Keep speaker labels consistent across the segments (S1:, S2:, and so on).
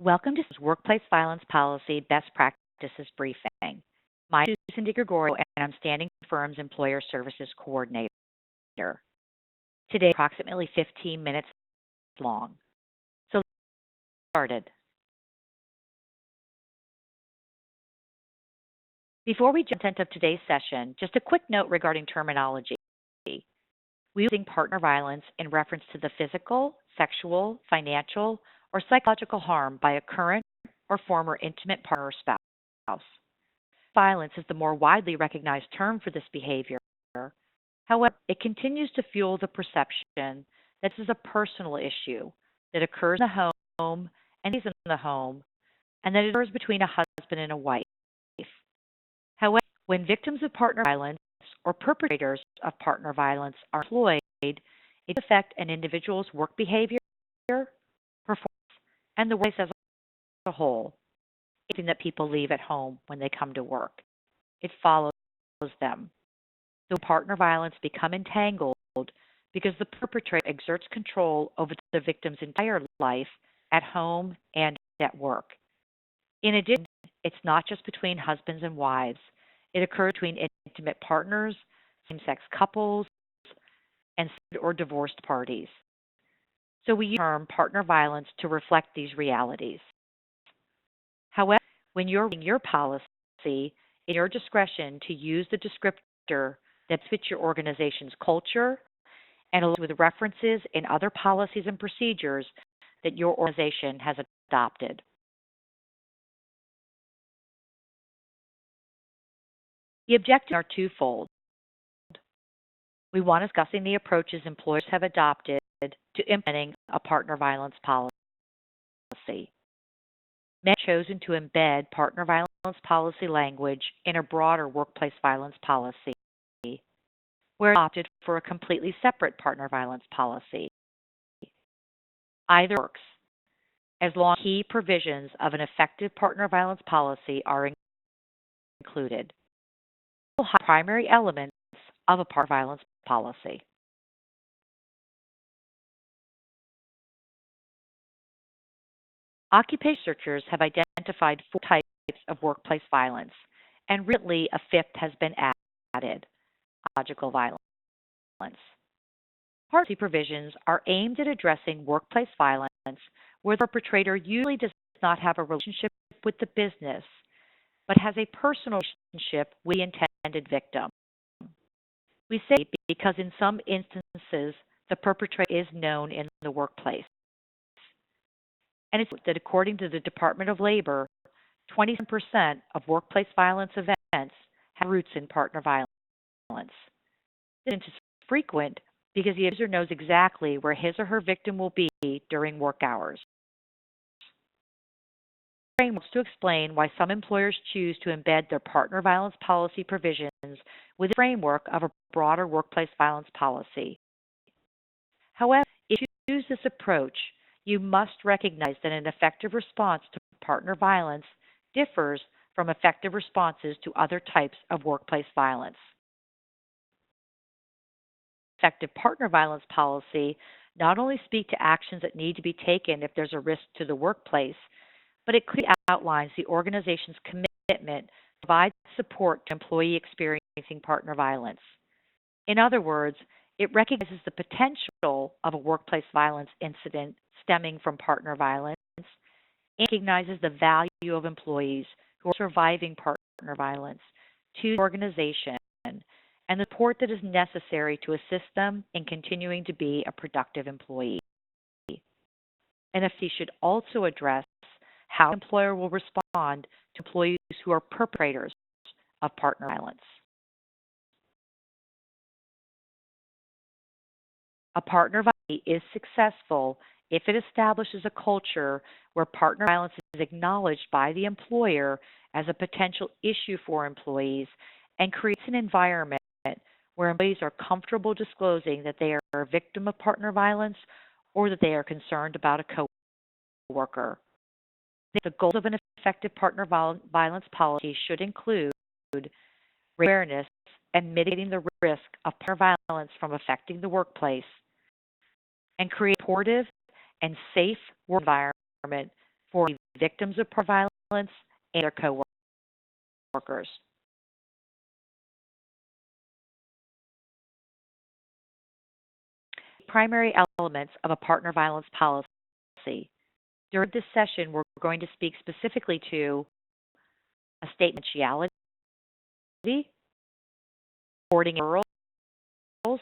S1: Welcome to this Workplace Violence Policy Best Practices Briefing. My name is Susan DiGregorio, and I'm Standing Firm's Employer Services Coordinator. Today, approximately 15 minutes long. So let's get started. Before we jump into today's session, just a quick note regarding terminology. We are using partner violence in reference to the physical, sexual, financial, or psychological harm by a current or former intimate partner or spouse. Violence is the more widely recognized term for this behavior. However, it continues to fuel the perception that this is a personal issue that occurs in the home and stays in the home, and that it occurs between a husband and a wife. However, when victims of partner violence or perpetrators of partner violence are employed, it can affect an individual's work behavior, performance, and the workplace as a whole. Anything that people leave at home when they come to work. It follows them. So partner violence become entangled because the perpetrator exerts control over the victim's entire life at home and at work. In addition, it's not just between husbands and wives. It occurs between intimate partners, same-sex couples, and or divorced parties. So we use the term partner violence to reflect these realities. However, when you're reading your policy, it's your discretion to use the descriptor that fits your organization's culture and aligns with references in other policies and procedures that your organization has adopted. The objectives are twofold. We want to discuss the approaches employers have adopted to implementing a partner violence policy. Many have chosen to embed partner violence policy language in a broader workplace violence policy, where opted for a completely separate partner violence policy. Either works, as long as key provisions of an effective partner violence policy are included. Primary elements of a partner violence policy. Occupational researchers have identified 4 types of workplace violence, and recently a 5th has been added: psychological violence. Policy provisions are aimed at addressing workplace violence where the perpetrator usually does not have a relationship with the business, but has a personal relationship with the intended victim. We say because in some instances, the perpetrator is known in the workplace. And it's that according to the Department of Labor, 27% of workplace violence events have roots in partner violence. This is frequent because the abuser knows exactly where his or her victim will be during work hours. Frameworks to explain why some employers choose to embed their partner violence policy provisions within the framework of a broader workplace violence policy. However, if you use this approach, you must recognize that an effective response to partner violence differs from effective responses to other types of workplace violence. Effective partner violence policy not only speak to actions that need to be taken if there's a risk to the workplace, but it clearly outlines the organization's commitment to provide support to employee experiencing partner violence. In other words, it recognizes the potential of a workplace violence incident stemming from partner violence and recognizes the value of employees who are surviving partner violence to the organization and the support that is necessary to assist them in continuing to be a productive employee. NFC should also address how an employer will respond to employees who are perpetrators of partner violence. A partner violence is successful if it establishes a culture where partner violence is acknowledged by the employer as a potential issue for employees and creates an environment where employees are comfortable disclosing that they are a victim of partner violence or that they are concerned about a coworker. The goals of an effective partner violence policy should include awareness and mitigating the risk of partner violence from affecting the workplace, and create a supportive and safe work environment for victims of partner violence and their coworkers. Primary elements of a partner violence policy. During this session, we're going to speak specifically to a statement of confidentiality, reporting and referrals,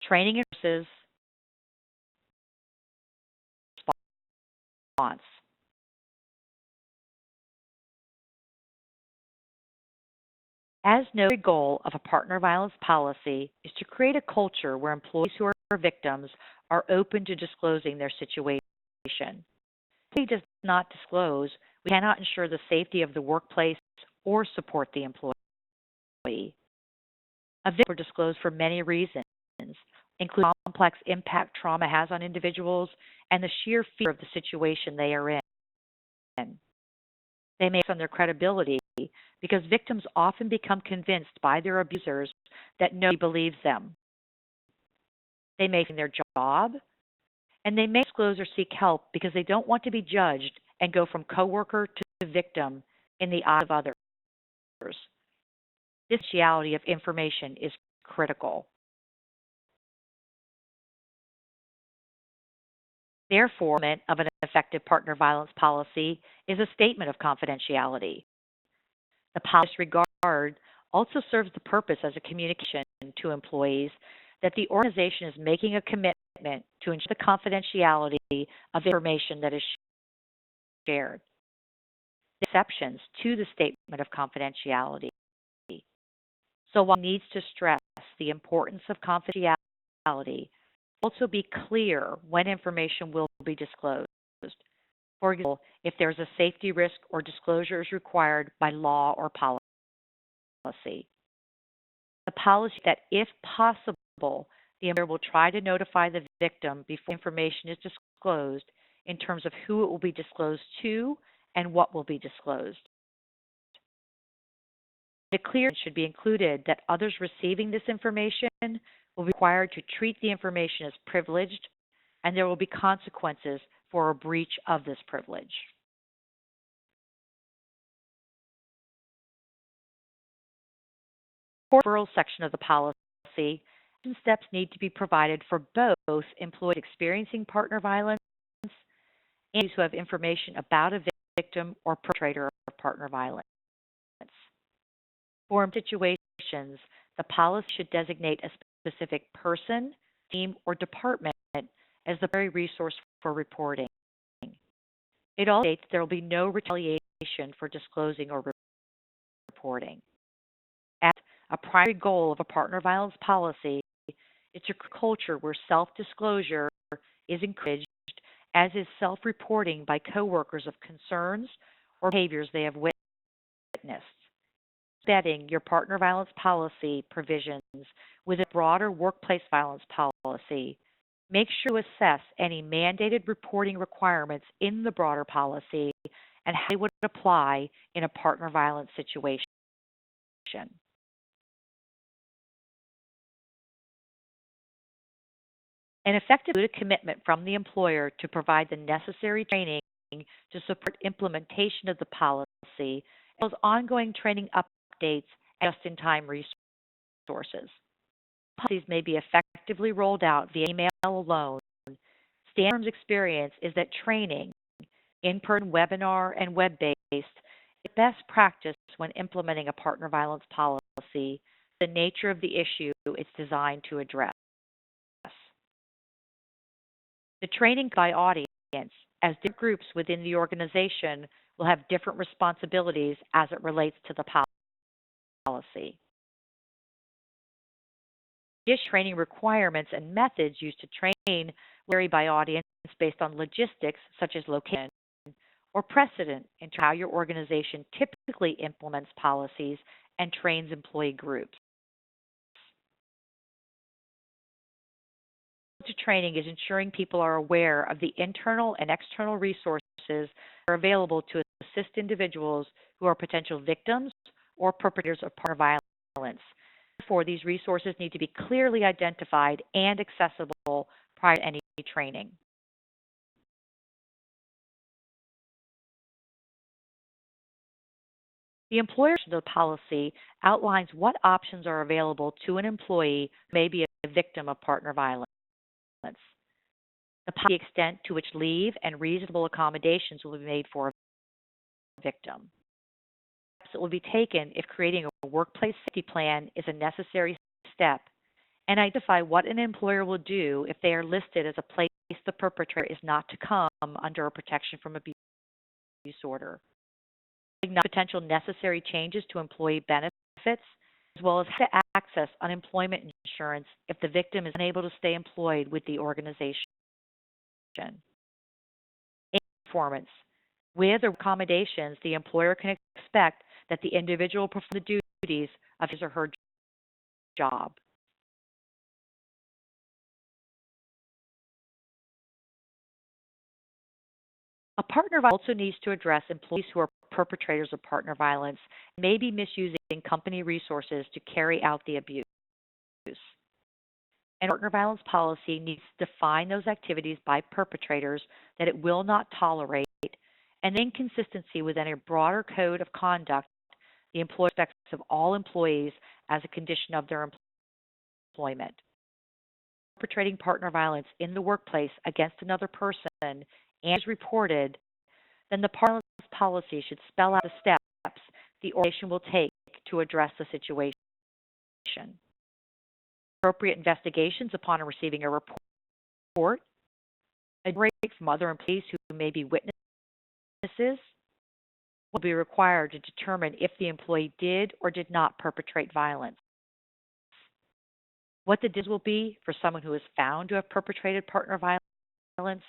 S1: training and courses, response. As noted, the goal of a partner violence policy is to create a culture where employees who are victims are open to disclosing their situation. If he does not disclose, we cannot ensure the safety of the workplace or support the employee. A victim will disclose for many reasons, including the complex impact trauma has on individuals and the sheer fear of the situation they are in. They may focus on their credibility because victims often become convinced by their abusers that nobody believes them. They may find their job, and they may disclose or seek help because they don't want to be judged and go from coworker to victim in the eyes of others. This confidentiality of information is critical. Therefore, an element of an effective partner violence policy is a statement of confidentiality. The policy in this regard also serves the purpose as a communication to employees that the organization is making a commitment to ensure the confidentiality of information that is shared. There are exceptions to the statement of confidentiality. So while it needs to stress the importance of confidentiality, also be clear when information will be disclosed. For example, if there's a safety risk or disclosure is required by law or policy. The policy that, if possible, the employer will try to notify the victim before information is disclosed in terms of who it will be disclosed to and what will be disclosed. The clearance should be included that others receiving this information will be required to treat the information as privileged, and there will be consequences for a breach of this privilege. For the referral section of the policy, steps need to be provided for both employees experiencing partner violence and those who have information about a victim or perpetrator of partner violence. For situations, the policy should designate a specific person, team, or department as the primary resource for reporting. It also states there will be no retaliation for disclosing or reporting. As a primary goal of a partner violence policy is to create a culture where self-disclosure is encouraged, as is self-reporting by coworkers of concerns or behaviors they have witnessed. Setting your partner violence policy provisions with a broader workplace violence policy, make sure to assess any mandated reporting requirements in the broader policy and how they would apply in a partner violence situation. An effective commitment from the employer to provide the necessary training to support implementation of the policy, as well as ongoing training updates and just-in-time resources. Policies may be effectively rolled out via email alone. Stanford's experience is that training, in-person, webinar, and web-based, is best practice when implementing a partner violence policy, the nature of the issue it's designed to address. The training by audience, as different groups within the organization will have different responsibilities as it relates to the policy. Additional training requirements and methods used to train vary by audience based on logistics such as location or precedent into how your organization typically implements policies and trains employee groups. To training is ensuring people are aware of the internal and external resources that are available to assist individuals who are potential victims or perpetrators of partner violence. Therefore, these resources need to be clearly identified and accessible prior to any training. The employer of the policy outlines what options are available to an employee who may be a victim of partner violence. The extent to which leave and reasonable accommodations will be made for a victim. Steps that will be taken if creating a workplace safety plan is a necessary step, and identify what an employer will do if they are listed as a place the perpetrator is not to come under a protection from abuse order. Potential necessary changes to employee benefits, as well as how to access unemployment insurance if the victim is unable to stay employed with the organization. Performance. With or accommodations, the employer can expect that the individual perform the duties of his or her job. A partner also needs to address employees who are perpetrators of partner violence and may be misusing company resources to carry out the abuse. And partner violence policy needs to define those activities by perpetrators that it will not tolerate, and inconsistency within a broader code of conduct the employer expects of all employees as a condition of their employment. Perpetrating partner violence in the workplace against another person and is reported, then the partner violence policy should spell out the steps the organization will take to address the situation. Appropriate investigations upon receiving a report, a break from other employees who may be witnesses, will be required to determine if the employee did or did not perpetrate violence. What the damages will be for someone who is found to have perpetrated partner violence,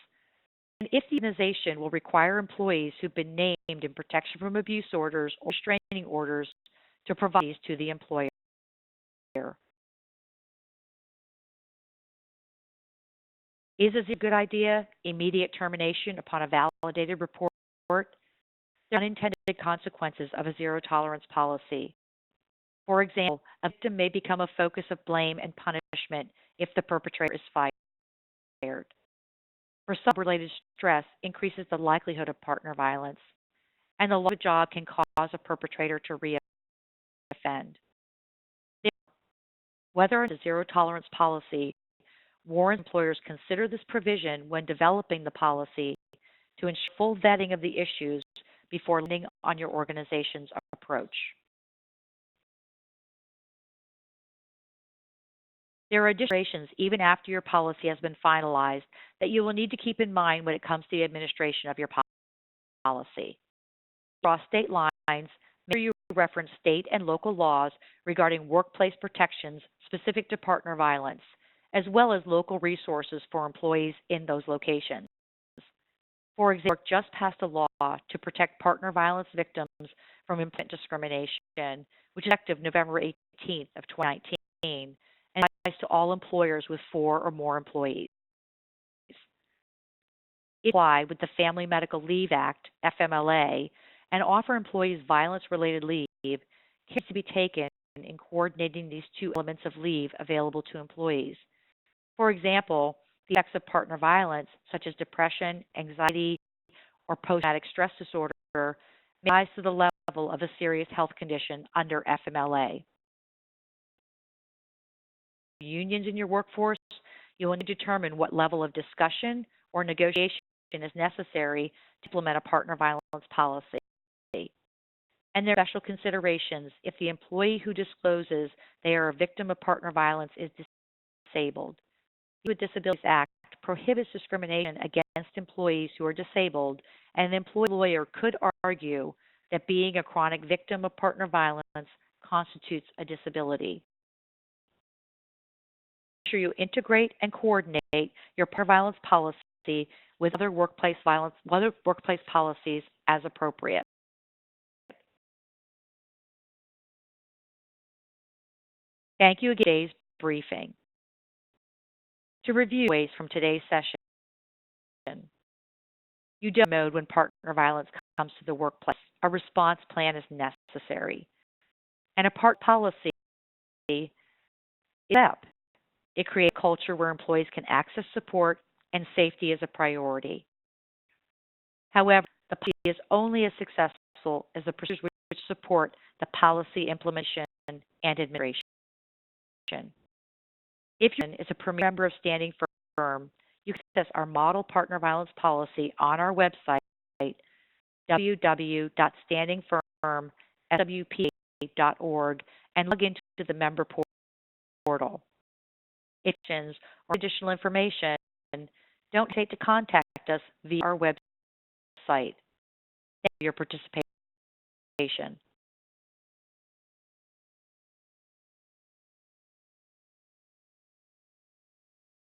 S1: and if the organization will require employees who've been named in protection from abuse orders or restraining orders to provide these to the employer. Is it a good idea? Immediate termination upon a validated report. There are unintended consequences of a zero tolerance policy. For example, a victim may become a focus of blame and punishment if the perpetrator is fired. For some, related stress increases the likelihood of partner violence, and the loss of a job can cause a perpetrator to re-offend. Whether a zero tolerance policy warrants employers consider this provision when developing the policy to ensure full vetting of the issues before landing on your organization's approach. There are additional considerations even after your policy has been finalized that you will need to keep in mind when it comes to the administration of your policy. Across state lines, make sure you reference state and local laws regarding workplace protections specific to partner violence, as well as local resources for employees in those locations. For example, just passed a law to protect partner violence victims from employment discrimination, which is effective November 18th of 2019, and applies to all employers with 4 or more employees. It applies with the Family Medical Leave Act, FMLA, and offer employees violence-related leave care to be taken in coordinating these two elements of leave available to employees. For example, the effects of partner violence, such as depression, anxiety, or post-traumatic stress disorder, may rise to the level of a serious health condition under FMLA. Unions in your workforce, you will need to determine what level of discussion or negotiation is necessary to implement a partner violence policy. And there are special considerations if the employee who discloses they are a victim of partner violence is disabled. The Disabilities Act prohibits discrimination against employees who are disabled, and an employee lawyer could argue that being a chronic victim of partner violence constitutes a disability. Make sure you integrate and coordinate your partner violence policy with other workplace policies as appropriate. Thank you again for today's briefing. To review ways from today's session, you do mode when partner violence comes to the workplace. A response plan is necessary. And a part policy is up. It creates a culture where employees can access support and safety is a priority. However, the policy is only as successful as the procedures which support the policy implementation and administration. If you is a premier member of Standing Firm, you can access our model partner violence policy on our website, www.standingfirmswpa.org, and log into the member portal. If you have or additional information, don't hesitate to contact us via our website. Thank you for your participation.